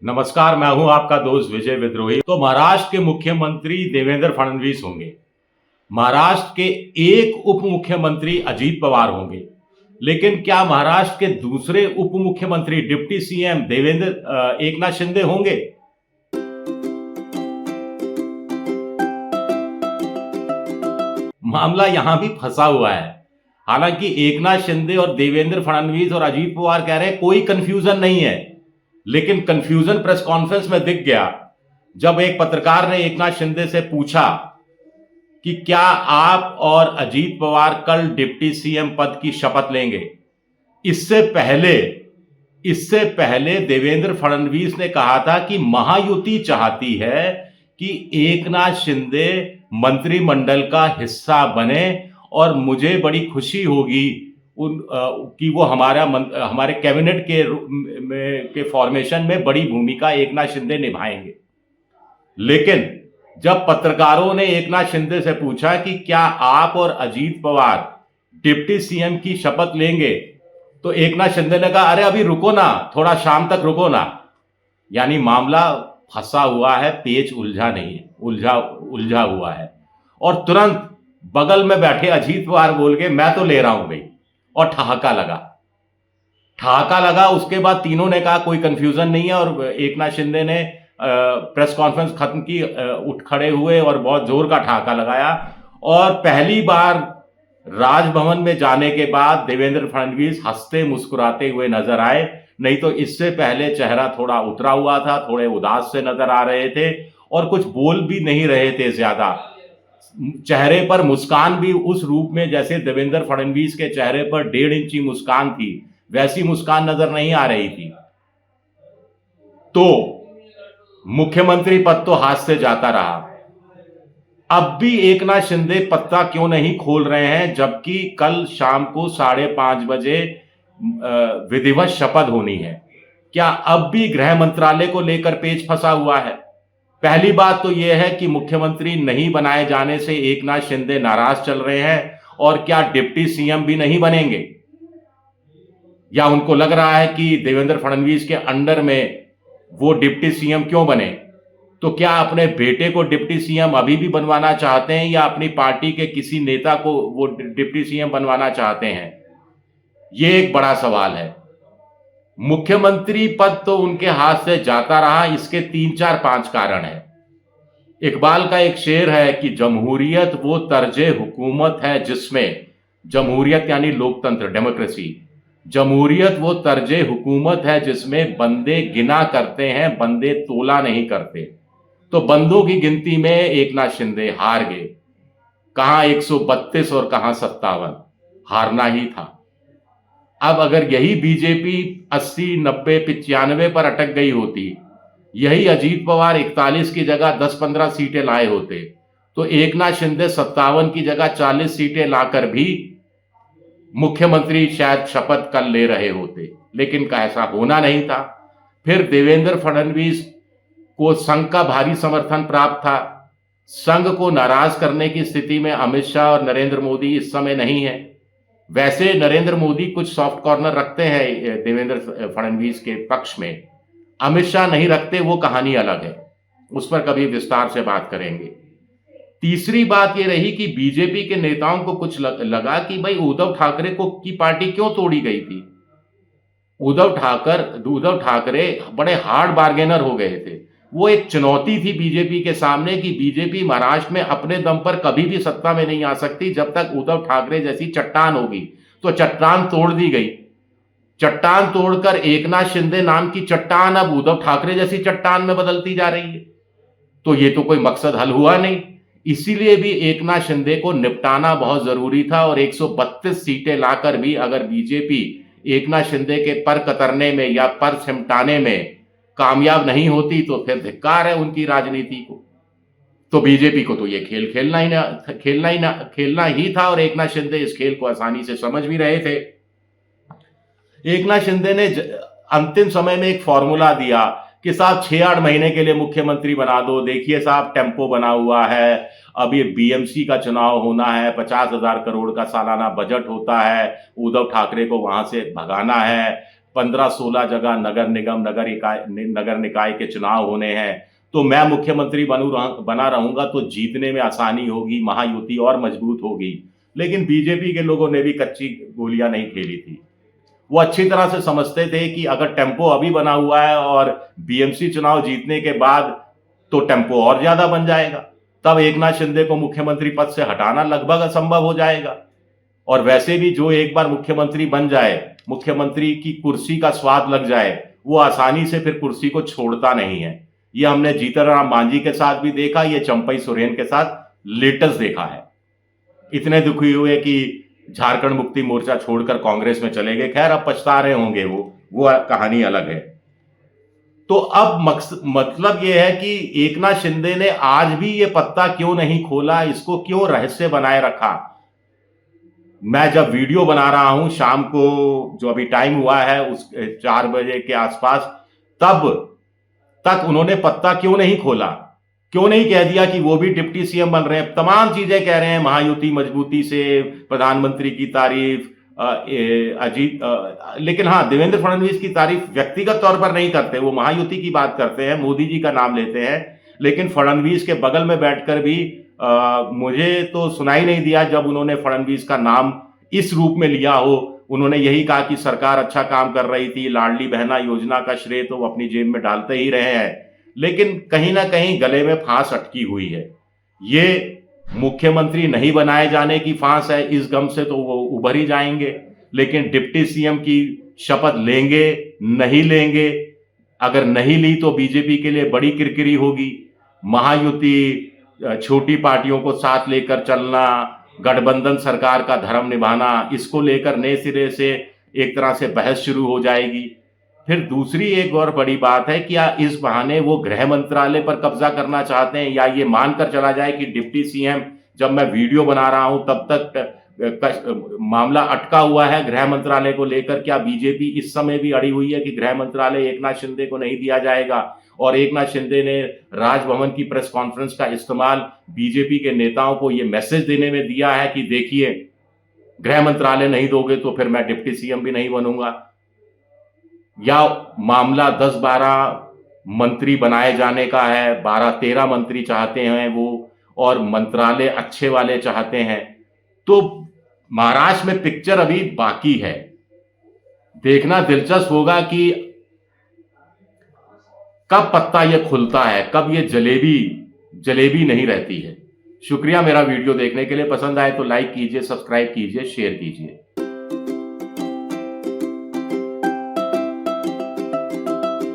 नमस्कार, मैं हूं आपका दोस्त विजय विद्रोही। तो महाराष्ट्र के मुख्यमंत्री देवेंद्र फडणवीस होंगे। महाराष्ट्र के एक उप मुख्यमंत्री अजीत पवार होंगे। लेकिन क्या महाराष्ट्र के दूसरे उप मुख्यमंत्री डिप्टी सीएम देवेंद्र एकनाथ शिंदे होंगे? मामला यहां भी फंसा हुआ है। हालांकि एकनाथ शिंदे और देवेंद्र फडणवीस और अजीत पवार कह रहे हैं कोई कंफ्यूजन नहीं है, लेकिन कंफ्यूजन प्रेस कॉन्फ्रेंस में दिख गया जब एक पत्रकार ने एकनाथ शिंदे से पूछा कि क्या आप और अजीत पवार कल डिप्टी सीएम पद की शपथ लेंगे। इससे पहले देवेंद्र फडणवीस ने कहा था कि महायुति चाहती है कि एकनाथ शिंदे मंत्रिमंडल का हिस्सा बने और मुझे बड़ी खुशी होगी कि वो हमारे कैबिनेट के फॉर्मेशन में बड़ी भूमिका एकनाथ शिंदे निभाएंगे। लेकिन जब पत्रकारों ने एकनाथ शिंदे से पूछा कि क्या आप और अजीत पवार डिप्टी सीएम की शपथ लेंगे, तो एकनाथ शिंदे ने कहा अरे अभी रुको ना, थोड़ा शाम तक रुको ना। यानी मामला फंसा हुआ है, पेच उलझा नहीं है, उलझा हुआ है। और तुरंत बगल में बैठे अजीत पवार बोल के मैं तो ले रहा हूं भाई, और ठहाका लगा। उसके बाद तीनों ने कहा कोई कंफ्यूजन नहीं है, और एकनाथ शिंदे ने प्रेस कॉन्फ्रेंस खत्म की, उठ खड़े हुए और बहुत जोर का ठहाका लगाया। और पहली बार राजभवन में जाने के बाद देवेंद्र फडणवीस हंसते मुस्कुराते हुए नजर आए। नहीं तो इससे पहले चेहरा थोड़ा उतरा हुआ था, थोड़े उदास से नजर आ रहे थे और कुछ बोल भी नहीं रहे थे ज्यादा। चेहरे पर मुस्कान भी उस रूप में जैसे देवेंद्र फडणवीस के चेहरे पर 1.5 इंची मुस्कान थी, वैसी मुस्कान नजर नहीं आ रही थी। तो मुख्यमंत्री पद तो हाथ से जाता रहा। अब भी एकनाथ शिंदे पत्ता क्यों नहीं खोल रहे हैं, जबकि कल शाम को 5:30 बजे विधिवत शपथ होनी है। क्या अब भी गृह मंत्रालय को लेकर पेच फंसा हुआ है? पहली बात तो यह है कि मुख्यमंत्री नहीं बनाए जाने से एकनाथ शिंदे नाराज चल रहे हैं, और क्या डिप्टी सीएम भी नहीं बनेंगे, या उनको लग रहा है कि देवेंद्र फडणवीस के अंडर में वो डिप्टी सीएम क्यों बने? तो क्या अपने बेटे को डिप्टी सीएम अभी भी बनवाना चाहते हैं, या अपनी पार्टी के किसी नेता को वो डिप्टी सीएम बनवाना चाहते हैं? ये एक बड़ा सवाल है। मुख्यमंत्री पद तो उनके हाथ से जाता रहा, इसके 3-4-5 कारण है। इकबाल का एक शेर है कि जमहूरियत वो तर्जे हुकूमत है जिसमें, जमहूरियत यानी लोकतंत्र, डेमोक्रेसी, जमहूरियत वो तर्जे हुकूमत है जिसमें बंदे गिना करते हैं, बंदे तोला नहीं करते। तो बंदों की गिनती में एकनाथ शिंदे हार गए। कहां 132 और कहां 57, हारना ही था। अब अगर यही बीजेपी 80, 90, 95 पर अटक गई होती, यही अजीत पवार 41 की जगह 10-15 सीटें लाए होते, तो एकनाथ शिंदे 57 की जगह 40 सीटें लाकर भी मुख्यमंत्री शायद शपथ कर ले रहे होते। लेकिन ऐसा होना नहीं था। फिर देवेंद्र फडणवीस को संघ का भारी समर्थन प्राप्त था। संघ को नाराज करने की स्थिति में अमित शाह और नरेंद्र मोदी इस समय नहीं है। वैसे नरेंद्र मोदी कुछ सॉफ्ट कॉर्नर रखते हैं देवेंद्र फडणवीस के पक्ष में, अमित शाह नहीं रखते, वो कहानी अलग है, उस पर कभी विस्तार से बात करेंगे। तीसरी बात ये रही कि बीजेपी के नेताओं को कुछ लगा कि भाई उद्धव ठाकरे को की पार्टी क्यों तोड़ी गई थी। उद्धव ठाकरे बड़े हार्ड बार्गेनर हो गए थे। वो एक चुनौती थी बीजेपी के सामने कि बीजेपी महाराष्ट्र में अपने दम पर कभी भी सत्ता में नहीं आ सकती जब तक उद्धव ठाकरे जैसी चट्टान होगी। तो चट्टान तोड़ दी गई। चट्टान तोड़कर एकनाथ शिंदे नाम की चट्टान अब उद्धव ठाकरे जैसी चट्टान में बदलती जा रही है। तो ये तो कोई मकसद हल हुआ नहीं। इसीलिए भी एकनाथ शिंदे को निपटाना बहुत जरूरी था, और 132 सीटें लाकर भी अगर बीजेपी एकनाथ शिंदे के पर कतरने में या पर सिमटाने में कामयाब नहीं होती तो फिर धिक्कार है उनकी राजनीति को। तो बीजेपी को तो ये खेल खेलना ही था, और एकनाथ शिंदे इस खेल को आसानी से समझ भी रहे थे। एकनाथ शिंदे ने अंतिम समय में एक फॉर्मूला दिया कि साहब 6-8 महीने के लिए मुख्यमंत्री बना दो। देखिए साहब, टेम्पो बना हुआ है, अब ये बीएमसी का चुनाव होना है, 50,000 करोड़ का सालाना बजट होता है, उद्धव ठाकरे को वहां से भगाना है, 15-16 जगह नगर निगम नगर निकाय के चुनाव होने हैं, तो मैं मुख्यमंत्री बना रहूंगा तो जीतने में आसानी होगी, महायुति और मजबूत होगी। लेकिन बीजेपी के लोगों ने भी कच्ची गोलियां नहीं खेली थी। वो अच्छी तरह से समझते थे कि अगर टेम्पो अभी बना हुआ है और बीएमसी चुनाव जीतने के बाद तो टेम्पो और ज्यादा बन जाएगा, तब एकनाथ शिंदे को मुख्यमंत्री पद से हटाना लगभग असंभव हो जाएगा। और वैसे भी जो एक बार मुख्यमंत्री बन जाए, मुख्यमंत्री की कुर्सी का स्वाद लग जाए, वो आसानी से फिर कुर्सी को छोड़ता नहीं है। ये हमने जीतन राम मांझी के साथ भी देखा, ये चंपई सोरेन के साथ लेटेस्ट देखा है। इतने दुखी हुए कि झारखंड मुक्ति मोर्चा छोड़कर कांग्रेस में चले गए। खैर अब पछता रहे होंगे, वो कहानी अलग है। तो अब मतलब यह है कि एकनाथ शिंदे ने आज भी ये पत्ता क्यों नहीं खोला, इसको क्यों रहस्य बनाए रखा। मैं जब वीडियो बना रहा हूं शाम को, जो अभी टाइम हुआ है उस 4 बजे के आसपास, तब तक उन्होंने पत्ता क्यों नहीं खोला, क्यों नहीं कह दिया कि वो भी डिप्टी सीएम बन रहे हैं, तमाम चीजें कह रहे हैं, महायुति मजबूती से, प्रधानमंत्री की तारीफ, अजीत, लेकिन हाँ, देवेंद्र फडणवीस की तारीफ व्यक्तिगत तौर पर नहीं करते, वो महायुति की बात करते हैं, मोदी जी का नाम लेते हैं। लेकिन फडणवीस के बगल में बैठकर भी मुझे तो सुनाई नहीं दिया जब उन्होंने फडणवीस का नाम इस रूप में लिया हो। उन्होंने यही कहा कि सरकार अच्छा काम कर रही थी, लाडली बहना योजना का श्रेय तो वो अपनी जेब में डालते ही रहे हैं, लेकिन कहीं ना कहीं गले में फांस अटकी हुई है। ये मुख्यमंत्री नहीं बनाए जाने की फांस है, इस गम से तो वो उभर ही जाएंगे। लेकिन डिप्टी सीएम की शपथ लेंगे नहीं लेंगे, अगर नहीं ली तो बीजेपी के लिए बड़ी किरकिरी होगी। महायुति, छोटी पार्टियों को साथ लेकर चलना, गठबंधन सरकार का धर्म निभाना, इसको लेकर नए सिरे से एक तरह से बहस शुरू हो जाएगी। फिर दूसरी एक और बड़ी बात है कि इस बहाने वो गृह मंत्रालय पर कब्जा करना चाहते हैं, या ये मानकर चला जाए कि डिप्टी सीएम, जब मैं वीडियो बना रहा हूं तब तक मामला अटका हुआ है गृह मंत्रालय को लेकर। क्या बीजेपी इस समय भी अड़ी हुई है कि गृह मंत्रालय एकनाथ शिंदे को नहीं दिया जाएगा? और एकनाथ शिंदे ने राजभवन की प्रेस कॉन्फ्रेंस का इस्तेमाल बीजेपी के नेताओं को ये मैसेज देने में दिया है कि देखिए, गृह मंत्रालय नहीं दोगे तो फिर मैं डिप्टी सीएम भी नहीं बनूंगा। या मामला 10-12 मंत्री बनाए जाने का है, 12-13 मंत्री चाहते हैं वो, और मंत्रालय अच्छे वाले चाहते हैं। तो महाराष्ट्र में पिक्चर अभी बाकी है, देखना दिलचस्प होगा कि कब पत्ता ये खुलता है, कब ये जलेबी नहीं रहती है। शुक्रिया मेरा वीडियो देखने के लिए। पसंद आए तो लाइक कीजिए, सब्सक्राइब कीजिए, शेयर कीजिए।